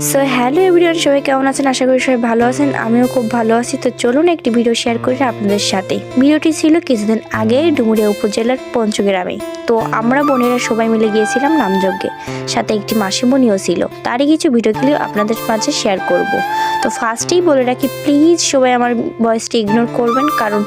So hello everyone, সবাই কেমন আছেন? আশা করি সবাই ভালো আছেন। আমিও খুব ভালো আছি। তো চলুন একটি ভিডিও শেয়ার করি আপনাদের সাথে। ভিডিওটি ছিল কিছুদিন আগে ডুমুরিয়া উপজেলার পঞ্চগ্রামে। তো আমরা বোনেরা সবাই মিলে গিয়েছিলাম নামযজ্ঞে, সাথে একটি মাসিমণিও ছিল। তারই কিছু ভিডিও ক্লিপ আপনাদের মাঝে শেয়ার করব। তো ফার্স্টেই বলে রাখি, প্লিজ সবাই আমার ভয়েসটি ইগনোর করবেন, কারণ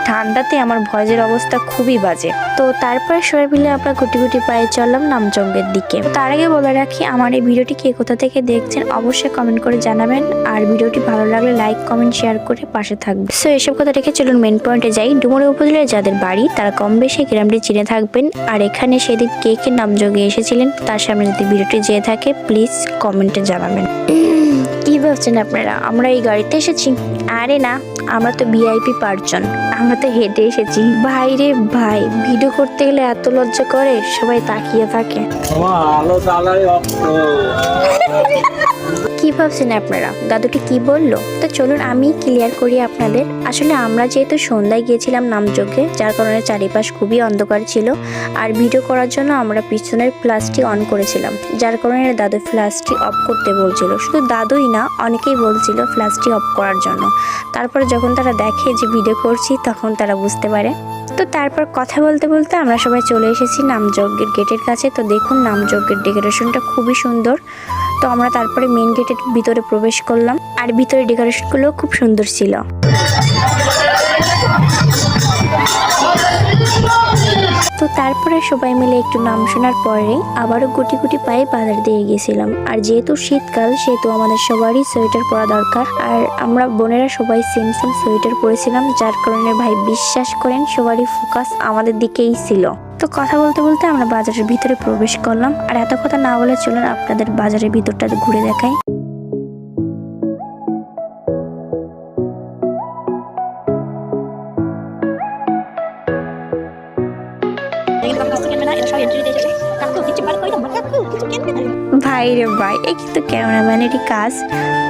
ঠান্ডাতে আমার ভয়েসের অবস্থা খুবই বাজে। তো তারপরে সবাই মিলে আমরা গুটি গুটি পায়ে চললাম নামযজ্ঞের দিকে। তার আগে বলে রাখি, আমার এই ভিডিওটি কে কোথা থেকে দেখছেন অবশ্যই কমেন্ট করে জানাবেন, আর ভিডিওটি ভালো লাগলে লাইক কমেন্ট শেয়ার করে পাশে থাকবেন। সো এসব কথা রেখে চলুন মেন পয়েন্টে যাই। ডুমুরিয়া উপজেলায় যাদের বাড়ি তারা কম বেশি গ্রামটি চিনে থাকবেন। আর এখানে সেদিন কে কে নামযজ্ঞে এসেছিলেন তার সামনে যদি ভিডিওটি যেয়ে থাকে প্লিজ কমেন্টে জানাবেন। কি ভাবছেন আপনারা আমরা এই গাড়িতে এসেছি? আরে না, আমরা তো ভিআইপি পাঁচজন, আমরা তো হেঁটে এসেছি। ভাই রে ভাই, ভিডিও করতে গেলে এত লজ্জা করে, সবাই তাকিয়ে থাকে। কি ভাবছেন আপনারা দাদুটি কি বললো? তো চলুন আমি ক্লিয়ার করি আপনাদের। আসলে আমরা যেহেতু সন্ধ্যায় গিয়েছিলাম নামযজ্ঞে, যার কারণে চারিপাশ খুবই অন্ধকার ছিল, আর ভিডিও করার জন্য আমরা পিছনের ফ্ল্যাশটি অন করেছিলাম, যার কারণে দাদু ফ্ল্যাশটি অফ করতে বলছিল। শুধু দাদুই না, অনেকেই বলছিল ফ্ল্যাশটি অফ করার জন্য। তারপরে যখন তারা দেখে যে ভিডিও করছি তখন তারা বুঝতে পারে। তো তারপর কথা বলতে বলতে আমরা সবাই চলে এসেছি নামযজ্ঞের গেটের কাছে। তো দেখুন নামযজ্ঞের ডেকোরেশনটা খুবই সুন্দর। তো আমরা তারপরে মেন গেটের ভিতরে প্রবেশ করলাম, আর ভিতরে ডেকোরেশনগুলো খুব সুন্দর ছিল। তো তারপরে সবাই মিলে একটু নাম শোনার পরে আবারও গুটি গুটি পায়ে বাজার দিয়ে গেছিলাম। আর যেহেতু শীতকাল সেহেতু আমাদের সবারই সোয়েটার পরা দরকার, আর আমরা বোনেরা সবাই সেম সেম সোয়েটার পরেছিলাম, যার কারণে ভাই বিশ্বাস করেন সবারই ফোকাস আমাদের দিকেই ছিল। তো কথা বলতে বলতে আমরা বাজারের ভিতরে প্রবেশ করলাম, আর এত কথা না বলে চলুন আপনাদের বাজারের ভিতরটা ঘুরে দেখাই। ভাই রে ভাই, এ কিন্তু ক্যামেরাম্যানেরই কাজ।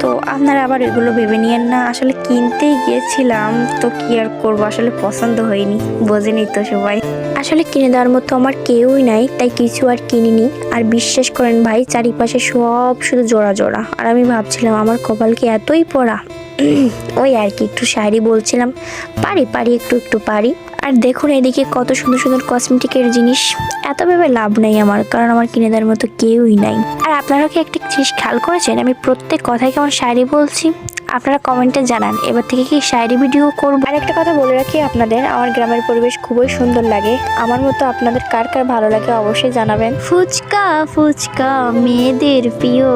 তো আপনারা আবার এগুলো ভেবে নিয়েন না, আসলে কিনতেই গিয়েছিলাম, তো কি আর করবো, আসলে পছন্দ হয়নি, বোঝেনি তো সবাই। আসলে কিনে দেওয়ার মতো আমার কেউই নাই, তাই কিছু আর কিনিনি। আর বিশ্বাস করেন ভাই, চারিপাশে সব শুধু জোড়া জোড়া, আর আমি ভাবছিলাম আমার কপালকে এতই পড়া। ওই আর কি, একটু শাড়ি বলছিলাম, পারি পারি একটু একটু পারি। আর দেখুন এদিকে কত সুন্দর সুন্দর কসমেটিকের জিনিস। এত ভেবে লাভ নেই আমার, কারণ আমার কিনে দেওয়ার মতো কেউই নাই। আর আপনারা কি একটা জিনিস খেয়াল করেছেন, আমি প্রত্যেক কথায় কেমন শাড়ি বলছি? আপনারা কমেন্টে জানান এবার থেকে কি শাড়ি ভিডিও করবো। আর একটা কথা বলে রাখি আপনাদের, আমার গ্রামের পরিবেশ খুবই সুন্দর লাগে। আমার মতো আপনাদের কার কার ভালো লাগে অবশ্যই জানাবেন। ফুচকা ফুচকা মেয়েদের প্রিয়।